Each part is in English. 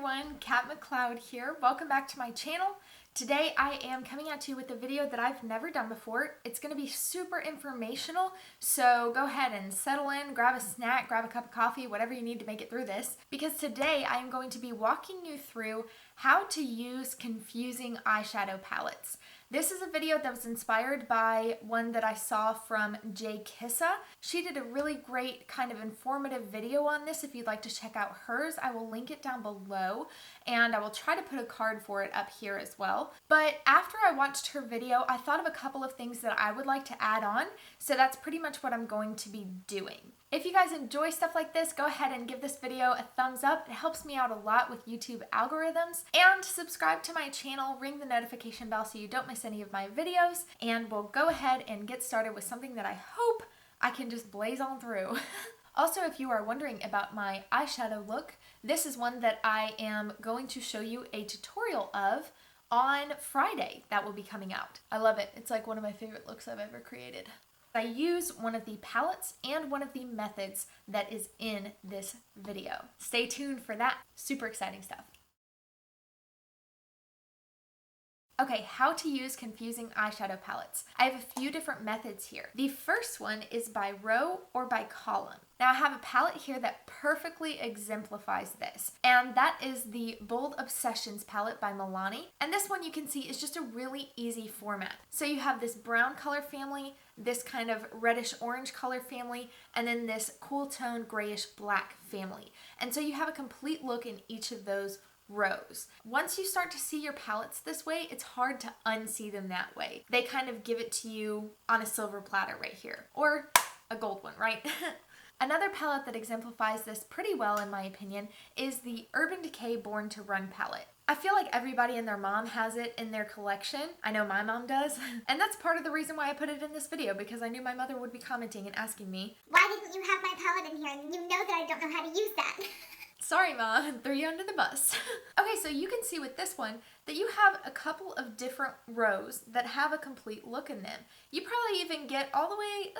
everyone, Kat McCloud here. Welcome back to my channel. Today I am coming at you with a video that I've never done before. It's going to be super informational, so go ahead and settle in, grab a snack, grab a cup of coffee, whatever you need to make it through this. Because today I am going to be walking you through how to use confusing eyeshadow palettes. This is a video that was inspired by one that I saw from J Kissa. She did a really great kind of informative video on this. If you'd like to check out hers, I will link it down below and I will try to put a card for it up here as well. But after I watched her video, I thought of a couple of things that I would like to add on. So that's pretty much what I'm going to be doing. If you guys enjoy stuff like this, go ahead and give this video a thumbs up. It helps me out a lot with YouTube algorithms. And subscribe to my channel, ring the notification bell so you don't miss any of my videos. And we'll go ahead and get started with something that I hope I can just blaze on through. Also, if you are wondering about my eyeshadow look, this is one that I am going to show you a tutorial of on Friday that will be coming out. I love it. It's like one of my favorite looks I've ever created. I use one of the palettes and one of the methods that is in this video. Stay tuned for that. Super exciting stuff. Okay, how to use confusing eyeshadow palettes. I have a few different methods here. The first one is by row or by column. Now I have a palette here that perfectly exemplifies this, and that is the Bold Obsessions palette by Milani. And this one you can see is just a really easy format. So you have this brown color family, this kind of reddish orange color family, and then this cool tone grayish black family. And so you have a complete look in each of those rows. Once you start to see your palettes this way, it's hard to unsee them that way. They kind of give it to you on a silver platter right here, or a gold one, right? Another palette that exemplifies this pretty well, in my opinion, is the Urban Decay Born to Run palette. I feel like everybody and their mom has it in their collection. I know my mom does. And that's part of the reason why I put it in this video, because I knew my mother would be commenting and asking me, "Why didn't you have my palette in here? And you know that I don't know how to use that." Sorry, Mom, threw you under the bus. Okay, so you can see with this one that you have a couple of different rows that have a complete look in them. You probably even get all the way,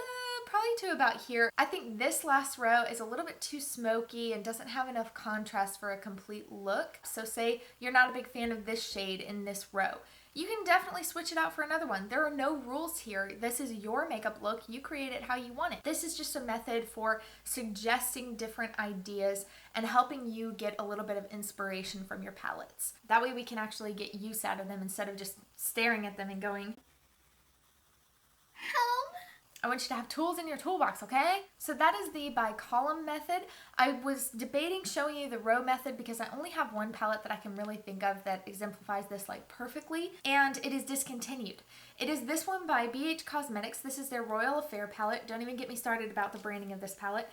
probably to about here. I think this last row is a little bit too smoky and doesn't have enough contrast for a complete look. So say you're not a big fan of this shade in this row. You can definitely switch it out for another one. There are no rules here. This is your makeup look. You create it how you want it. This is just a method for suggesting different ideas and helping you get a little bit of inspiration from your palettes. That way we can actually get use out of them instead of just staring at them and going, "Help." I want you to have tools in your toolbox, okay? So that is the by column method. I was debating showing you the row method because I only have one palette that I can really think of that exemplifies this like perfectly, and it is discontinued. It is this one by BH Cosmetics. This is their Royal Affair palette. Don't even get me started about the branding of this palette.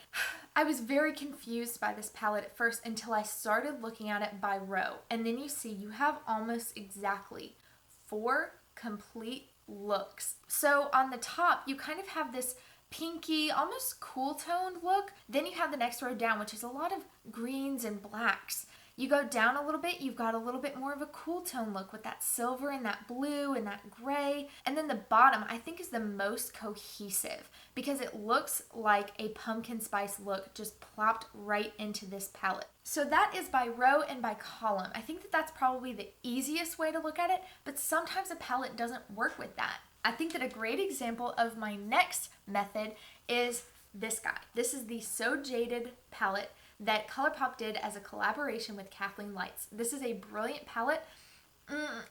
I was very confused by this palette at first until I started looking at it by row. And then you see you have almost exactly 4 complete looks. So on the top, you kind of have this pinky, almost cool toned look. Then you have the next row down, which is a lot of greens and blacks. You go down a little bit, you've got a little bit more of a cool tone look with that silver and that blue and that gray. And then the bottom, I think, is the most cohesive because it looks like a pumpkin spice look just plopped right into this palette. So that is by row and by column. I think that that's probably the easiest way to look at it, but sometimes a palette doesn't work with that. I think that a great example of my next method is this guy. This is the So Jaded palette that Colourpop did as a collaboration with Kathleen Lights. This is a brilliant palette.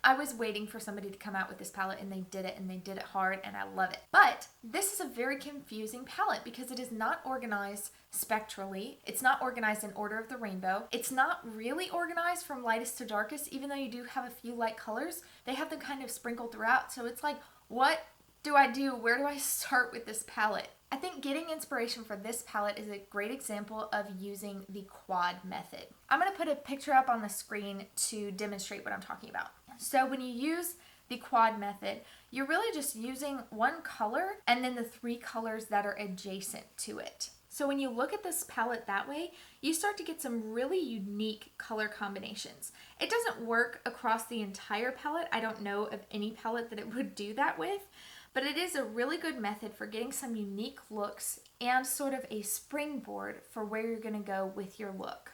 I was waiting for somebody to come out with this palette and they did it hard and I love it. But this is a very confusing palette because it is not organized spectrally. It's not organized in order of the rainbow. It's not really organized from lightest to darkest, even though you do have a few light colors. They have them kind of sprinkled throughout. So it's like, what do I do? Where do I start with this palette? I think getting inspiration for this palette is a great example of using the quad method. I'm going to put a picture up on the screen to demonstrate what I'm talking about. So when you use the quad method, you're really just using one color and then the 3 colors that are adjacent to it. So when you look at this palette that way, you start to get some really unique color combinations. It doesn't work across the entire palette. I don't know of any palette that it would do that with. But it is a really good method for getting some unique looks and sort of a springboard for where you're going to go with your look.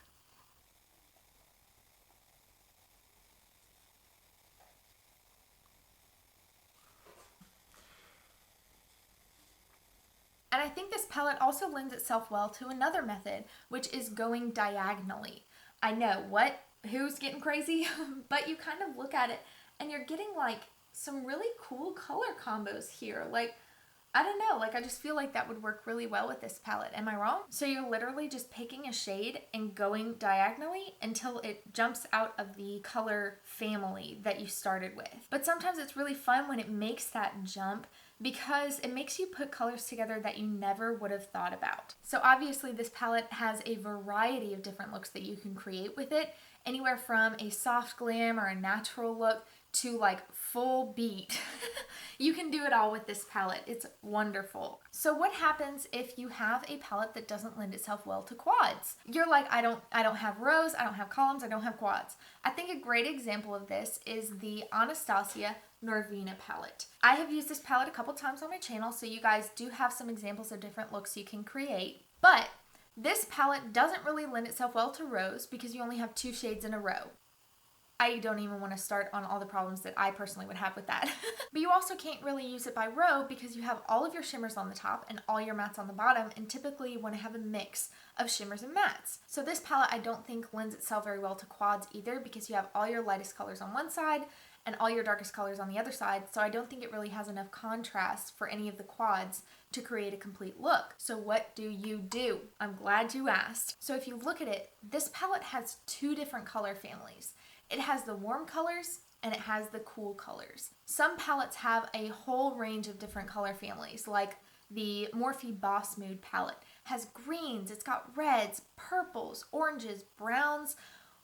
And I think this palette also lends itself well to another method, which is going diagonally. I know, what? Who's getting crazy? But you kind of look at it and you're getting like some really cool color combos here. Like, I don't know, like I just feel like that would work really well with this palette. Am I wrong? So you're literally just picking a shade and going diagonally until it jumps out of the color family that you started with. But sometimes it's really fun when it makes that jump because it makes you put colors together that you never would have thought about. So obviously this palette has a variety of different looks that you can create with it, anywhere from a soft glam or a natural look to like full beat. You can do it all with this palette. It's wonderful. So what happens if you have a palette that doesn't lend itself well to quads? You're like, I don't have rows, I don't have columns, I don't have quads. I think a great example of this is the Anastasia Norvina palette. I have used this palette a couple times on my channel, so you guys do have some examples of different looks you can create. But this palette doesn't really lend itself well to rows because you only have 2 shades in a row. I don't even want to start on all the problems that I personally would have with that. But you also can't really use it by row because you have all of your shimmers on the top and all your mattes on the bottom, and typically you want to have a mix of shimmers and mattes. So this palette I don't think lends itself very well to quads either because you have all your lightest colors on one side and all your darkest colors on the other side, so I don't think it really has enough contrast for any of the quads to create a complete look. So what do you do? I'm glad you asked. So if you look at it, this palette has 2 different color families. It has the warm colors and it has the cool colors. Some palettes have a whole range of different color families, like the Morphe Boss Mood palette has greens, it's got reds, purples, oranges, browns.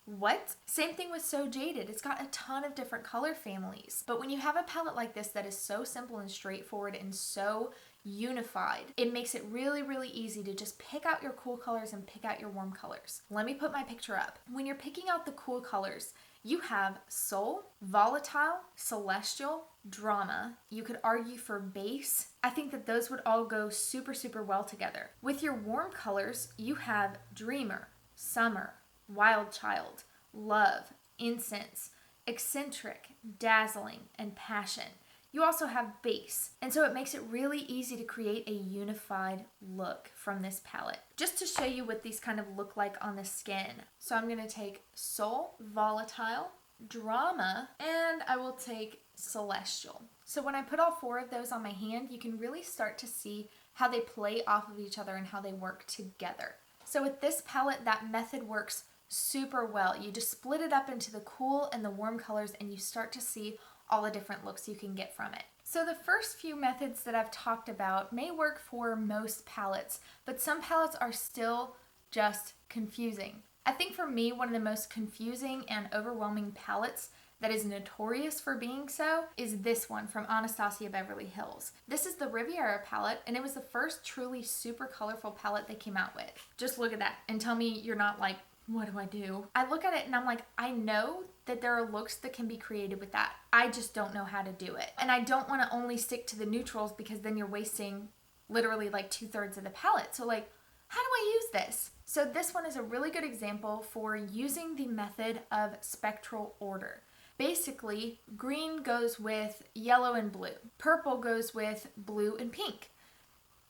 What? Same thing with So Jaded. It's got a ton of different color families. But when you have a palette like this that is so simple and straightforward and so unified, it makes it really, really easy to just pick out your cool colors and pick out your warm colors. Let me put my picture up. When you're picking out the cool colors, you have Soul, Volatile, Celestial, Drama. You could argue for Base. I think that those would all go super, super well together. With your warm colors, you have Dreamer, Summer, Wild Child, Love, Incense, Eccentric, Dazzling, and Passion. You also have Base, and so it makes it really easy to create a unified look from this palette. Just to show you what these kind of look like on the skin. So I'm going to take Soul, Volatile, Drama, and I will take Celestial. So when I put all 4 of those on my hand, you can really start to see how they play off of each other and how they work together. So with this palette, that method works super well. You just split it up into the cool and the warm colors and you start to see all the different looks you can get from it. So the first few methods that I've talked about may work for most palettes, but some palettes are still just confusing. I think for me, one of the most confusing and overwhelming palettes that is notorious for being so is this one from Anastasia Beverly Hills. This is the Riviera palette, and it was the first truly super colorful palette they came out with. Just look at that and tell me you're not like, what do I do? I look at it and I'm like, I know that there are looks that can be created with that. I just don't know how to do it. And I don't want to only stick to the neutrals because then you're wasting literally like 2/3 of the palette. So like, how do I use this? So this one is a really good example for using the method of spectral order. Basically, green goes with yellow and blue. Purple goes with blue and pink.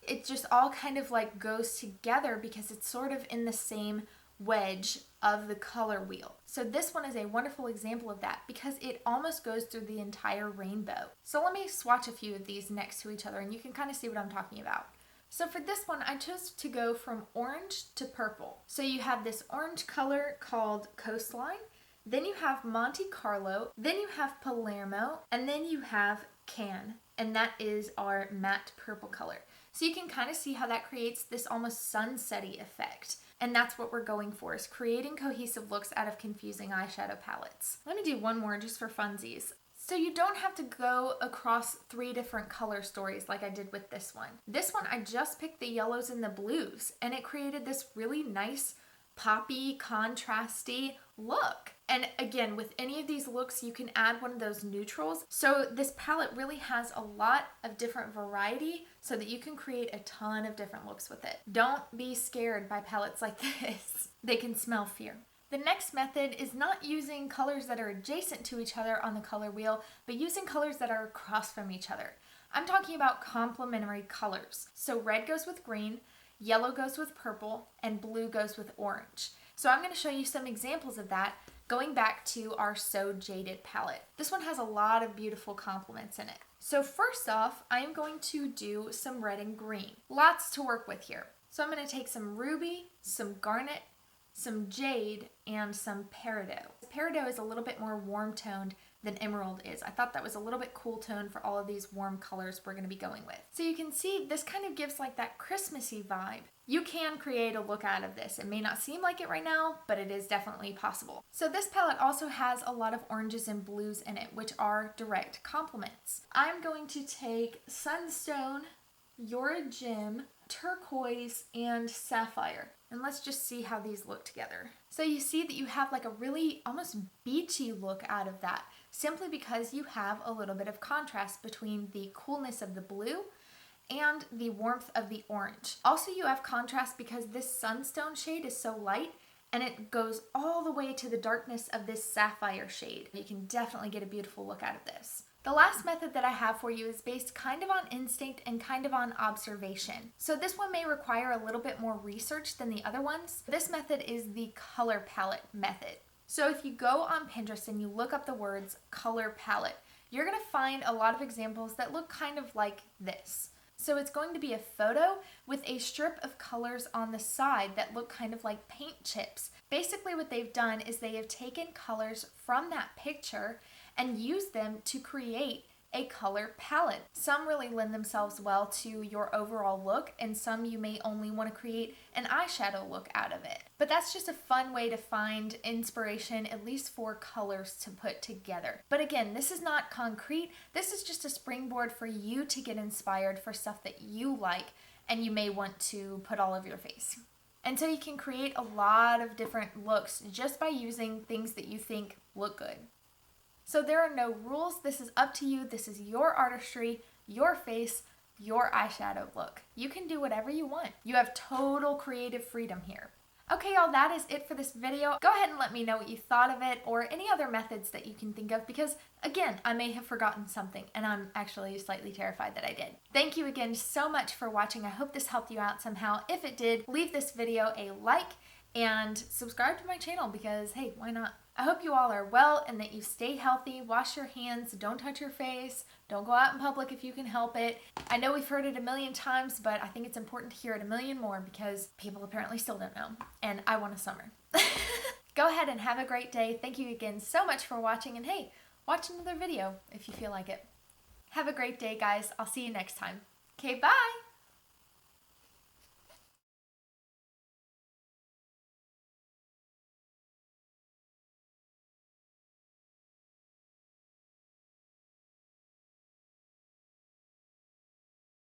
It just all kind of like goes together because it's sort of in the same wedge of the color wheel. So this one is a wonderful example of that because it almost goes through the entire rainbow. So let me swatch a few of these next to each other and you can kind of see what I'm talking about. So for this one, I chose to go from orange to purple. So you have this orange color called Coastline, then you have Monte Carlo, then you have Palermo, and then you have Cannes, and that is our matte purple color. So you can kind of see how that creates this almost sunsetty effect. And that's what we're going for, is creating cohesive looks out of confusing eyeshadow palettes. Let me do one more just for funsies. So you don't have to go across 3 different color stories like I did with this one. This one, I just picked the yellows and the blues, and it created this really nice, poppy, contrasty look. And again, with any of these looks, you can add one of those neutrals. So this palette really has a lot of different variety so that you can create a ton of different looks with it. Don't be scared by palettes like this. They can smell fear. The next method is not using colors that are adjacent to each other on the color wheel, but using colors that are across from each other. I'm talking about complementary colors. So red goes with green, yellow goes with purple, and blue goes with orange. So I'm going to show you some examples of that going back to our So Jaded palette. This one has a lot of beautiful complements in it. So first off, I'm going to do some red and green. Lots to work with here. So I'm going to take some ruby, some garnet, some jade, and some peridot. Peridot is a little bit more warm toned than emerald is. I thought that was a little bit cool tone for all of these warm colors we're going to be going with. So you can see this kind of gives like that Christmassy vibe. You can create a look out of this. It may not seem like it right now, but it is definitely possible. So this palette also has a lot of oranges and blues in it, which are direct complements. I'm going to take Sunstone, Yora Gem, Turquoise, and Sapphire. And let's just see how these look together. So you see that you have like a really almost beachy look out of that, simply because you have a little bit of contrast between the coolness of the blue and the warmth of the orange. Also, you have contrast because this Sunstone shade is so light and it goes all the way to the darkness of this Sapphire shade. You can definitely get a beautiful look out of this. The last method that I have for you is based kind of on instinct and kind of on observation. So this one may require a little bit more research than the other ones. This method is the color palette method. So if you go on Pinterest and you look up the words color palette, you're going to find a lot of examples that look kind of like this. So it's going to be a photo with a strip of colors on the side that look kind of like paint chips. Basically what they've done is they have taken colors from that picture and used them to create a color palette. Some really lend themselves well to your overall look, and some you may only want to create an eyeshadow look out of it. But that's just a fun way to find inspiration, at least for colors to put together. But again, this is not concrete. This is just a springboard for you to get inspired for stuff that you like and you may want to put all over your face. And so you can create a lot of different looks just by using things that you think look good. So there are no rules. This is up to you. This is your artistry, your face, your eyeshadow look. You can do whatever you want. You have total creative freedom here. Okay, y'all, that is it for this video. Go ahead and let me know what you thought of it or any other methods that you can think of because, again, I may have forgotten something and I'm actually slightly terrified that I did. Thank you again so much for watching. I hope this helped you out somehow. If it did, leave this video a like and subscribe to my channel because, hey, why not? I hope you all are well and that you stay healthy, wash your hands, don't touch your face, don't go out in public if you can help it. I know we've heard it a million times, but I think it's important to hear it a million more because people apparently still don't know, and I want a summer. Go ahead and have a great day. Thank you again so much for watching, and hey, watch another video if you feel like it. Have a great day, guys. I'll see you next time. Okay, bye!